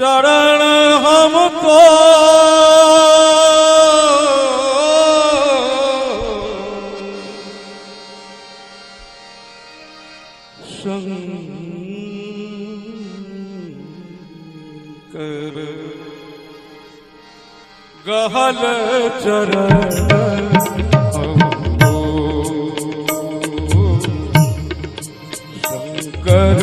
चरण हमको शंकर गहल चरण शंकर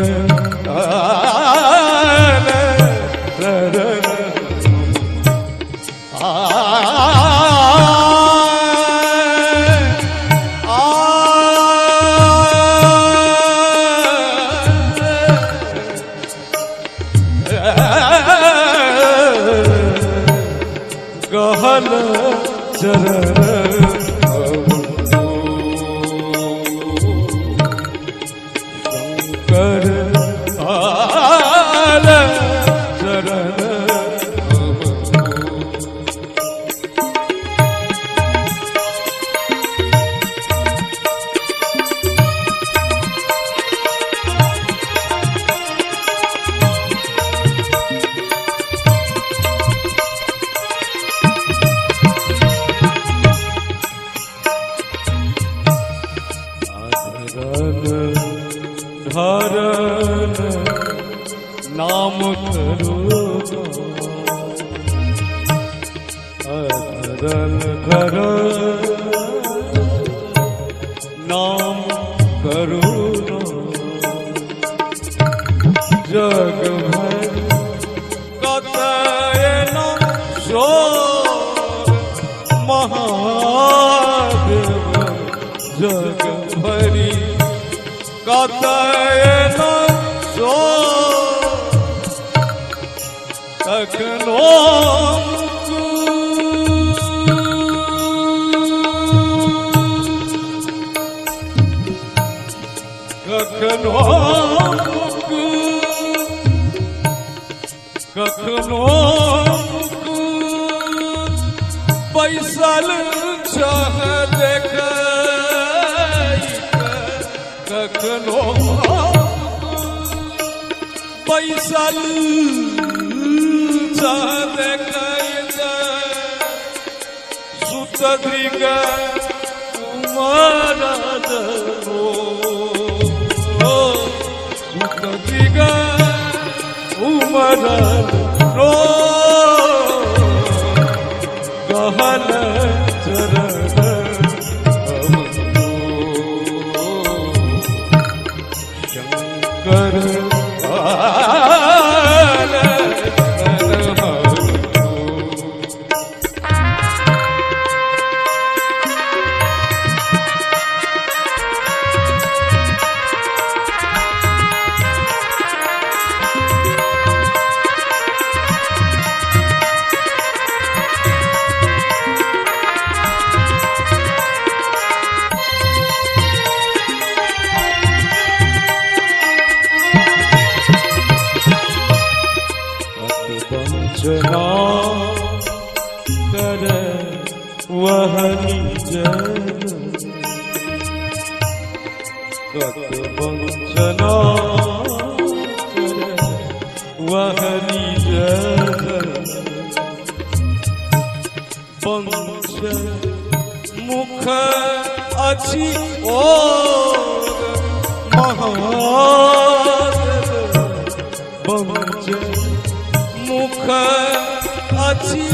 गहल चरण शंकर आल चरण धरन नाम करो धरन नाम करो जग भर कतय न शोर महादेव जग भरी कतय न शोर कखनो कखनो बैसल छह देख कखनो बैसल छह देख सुत दृग महाराज सुत दृग उमरन रो गहल चरण शंकर वंचना कर वह निज कत वंचना कर वह निज पंच मुख अछि और महादेव पंच मुख अछि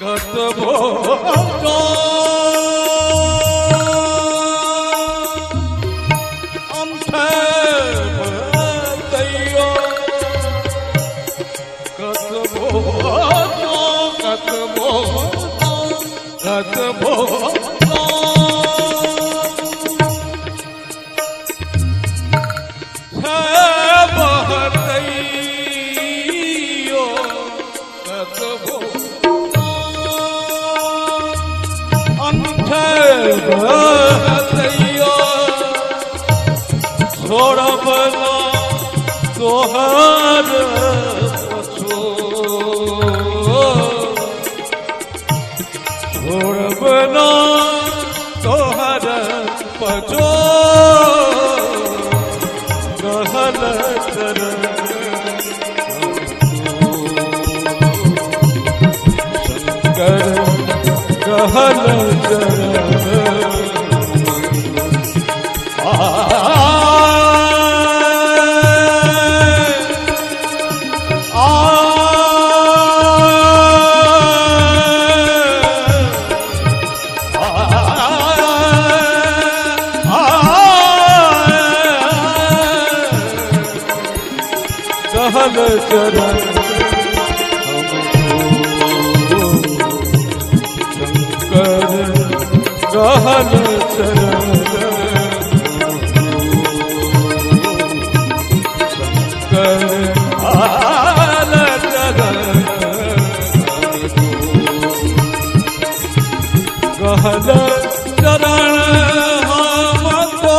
कतबो दैयो कतबो कतबो कतबो छोड़ब ना तोहर पछो छोड़ब ना तोहर पछो कहल चरण शंकर कहल चरण कहल चरण शंकर कहल चरण शंकर कहल चरण कहल चरण हमको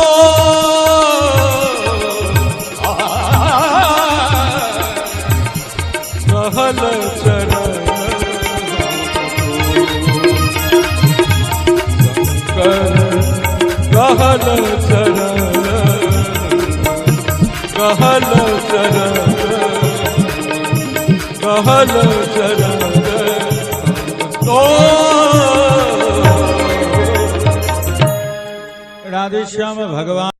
कहल चरण शंकर कहल चरण कहल चरण कहल चरण तो राधे श्याम भगवान।